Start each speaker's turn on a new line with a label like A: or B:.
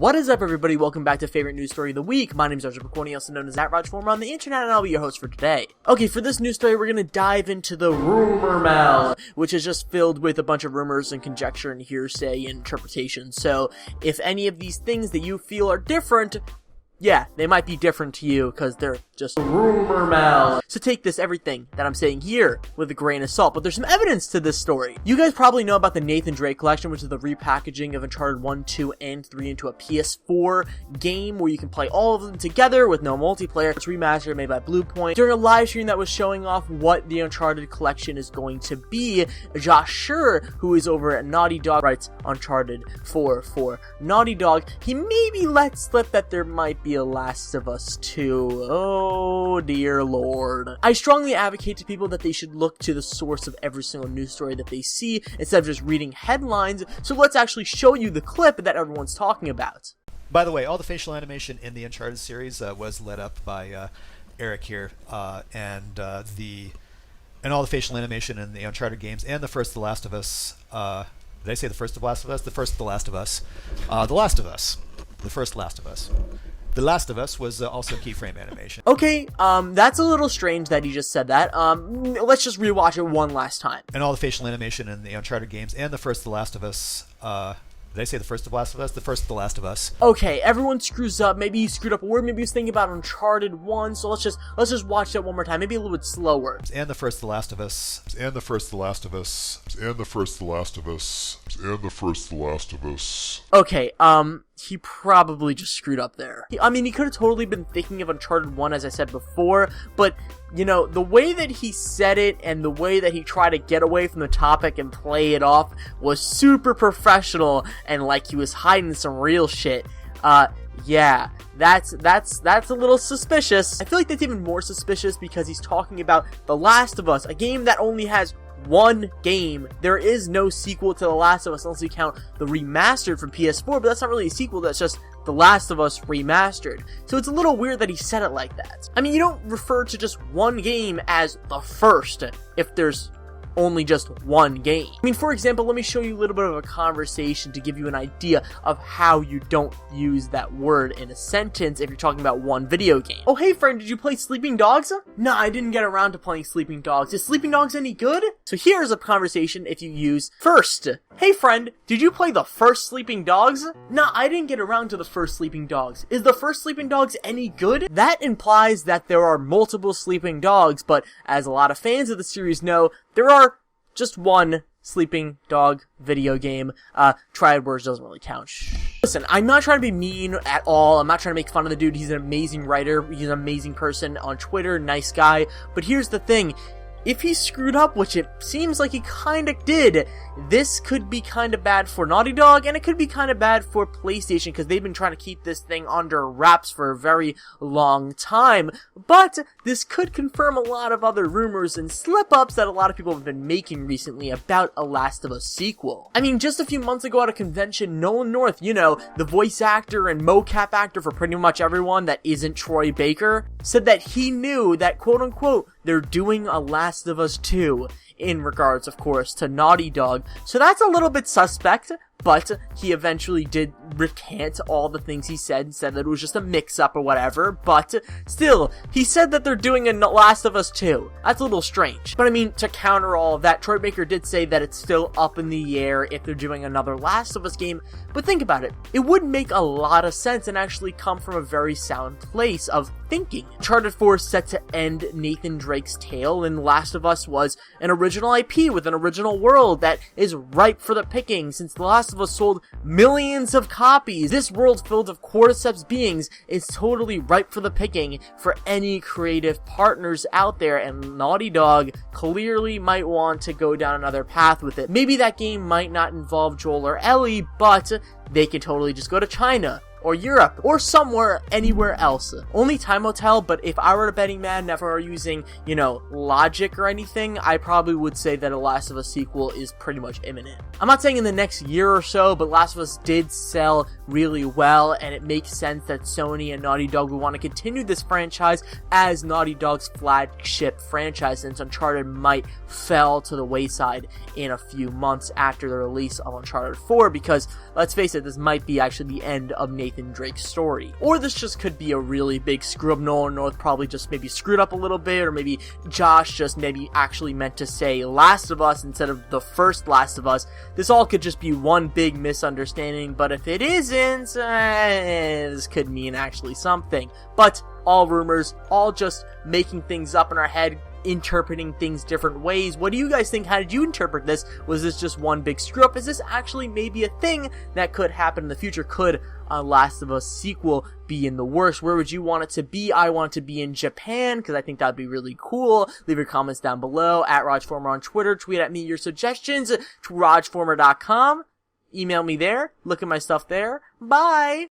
A: What is up, everybody? Welcome back to Favorite News Story of the Week. My name is Arjun Picorni, also known as @RajFormer on the internet, and I'll be your host for today. Okay, for this news story, we're gonna dive into the rumor mill, which is just filled with a bunch of rumors and conjecture and hearsay and interpretation. So, if any of these things that you feel are different, yeah, they might be different to you because they're just rumor mill. So take everything that I'm saying here with a grain of salt, but there's some evidence to this story. You guys probably know about the Nathan Drake collection, which is the repackaging of Uncharted 1, 2, and 3 into a PS4 game where you can play all of them together with no multiplayer. It's remastered, made by Bluepoint. During a live stream that was showing off what the Uncharted collection is going to be, Josh Schur, who is over at Naughty Dog, writes Uncharted 4 for Naughty Dog. He maybe let slip that there might be a Last of Us 2. Oh dear lord. I strongly advocate to people that they should look to the source of every single news story that they see instead of just reading headlines. So let's actually show you the clip that everyone's talking about.
B: By the way, all the facial animation in the Uncharted series was led up by Eric here, and all the facial animation in the Uncharted games and the first The Last of Us. Did I say the first The Last of Us? The first The Last of Us. The Last of Us. The first Last of Us. The Last of Us was also keyframe animation.
A: Okay, that's a little strange that he just said that. Let's just rewatch it one last time.
B: And all the facial animation in the Uncharted games and the first The Last of Us. Did I say the first The Last of Us? The first The Last of Us.
A: Okay, everyone screws up. Maybe he screwed up a word. Maybe he was thinking about Uncharted 1. So let's just watch that one more time. Maybe a little bit slower.
B: And the first The Last of Us.
C: And the first The Last of Us. And the first The Last of Us. And the first The Last of Us.
A: Okay, he probably just screwed up there. He could have totally been thinking of Uncharted 1, as I said before, but, you know, the way that he said it and the way that he tried to get away from the topic and play it off was super professional and like he was hiding some real shit. Yeah, that's a little suspicious. I feel like that's even more suspicious because he's talking about The Last of Us, a game that only has one game. There is no sequel to The Last of Us unless you count the remastered from PS4, but that's not really a sequel, that's just The Last of Us remastered. So it's a little weird that he said it like that. I mean, you don't refer to just one game as the first if there's only just one game. I mean, for example, let me show you a little bit of a conversation to give you an idea of how you don't use that word in a sentence if you're talking about one video game. Oh, hey friend, did you play Sleeping Dogs? Nah, I didn't get around to playing Sleeping Dogs. Is Sleeping Dogs any good? So here's a conversation if you use first. Hey friend, did you play the first Sleeping Dogs? Nah, I didn't get around to the first Sleeping Dogs. Is the first Sleeping Dogs any good? That implies that there are multiple Sleeping Dogs, but as a lot of fans of the series know, there are just one Sleeping Dog video game. Triad words doesn't really count. Listen, I'm not trying to be mean at all. I'm not trying to make fun of the dude. He's an amazing writer. He's an amazing person on Twitter. Nice guy. But here's the thing. If he screwed up, which it seems like he kinda did, this could be kinda bad for Naughty Dog, and it could be kinda bad for PlayStation, because they've been trying to keep this thing under wraps for a very long time. But this could confirm a lot of other rumors and slip-ups that a lot of people have been making recently about a Last of Us sequel. I mean, just a few months ago at a convention, Nolan North, you know, the voice actor and mocap actor for pretty much everyone that isn't Troy Baker, said that he knew that, quote-unquote, they're doing a Last of Us 2, in regards, of course, to Naughty Dog. So that's a little bit suspect, but he eventually did recant all the things he said and said that it was just a mix-up or whatever, but still, he said that they're doing a Last of Us 2. That's a little strange. But I mean, to counter all of that, Troy Baker did say that it's still up in the air if they're doing another Last of Us game, but think about it. It would make a lot of sense and actually come from a very sound place of thinking. Uncharted 4 is set to end Nathan Drake's tale, and Last of Us was an original IP with an original world that is ripe for the picking. Since The Last of Us sold millions of copies, this world filled of cordyceps beings is totally ripe for the picking for any creative partners out there, and Naughty Dog clearly might want to go down another path with it. Maybe that game might not involve Joel or Ellie, but they could totally just go to China or Europe, or somewhere, anywhere else. Only time will tell, but if I were a betting man, never using, you know, logic or anything, I probably would say that a Last of Us sequel is pretty much imminent. I'm not saying in the next year or so, but Last of Us did sell really well, and it makes sense that Sony and Naughty Dog would want to continue this franchise as Naughty Dog's flagship franchise, since Uncharted might fell to the wayside in a few months after the release of Uncharted 4, because, let's face it, this might be actually the end of Nathan Nathan Drake's story. Or this just could be a really big screw up. Nolan North probably just maybe screwed up a little bit, or maybe Josh just maybe actually meant to say Last of Us instead of the first Last of Us. This all could just be one big misunderstanding, but if it isn't, this could mean actually something. But all rumors, all just making things up in our head, interpreting things different ways. What do you guys think? How did you interpret this? Was this just one big screw up? Is this actually maybe a thing that could happen in the future? Could a Last of Us sequel be in the works? Where would you want it to be? I want it to be in Japan, because I think that'd be really cool. Leave your comments down below, at RajFormer on Twitter. Tweet at me your suggestions to rajformer.com. Email me there. Look at my stuff there. Bye!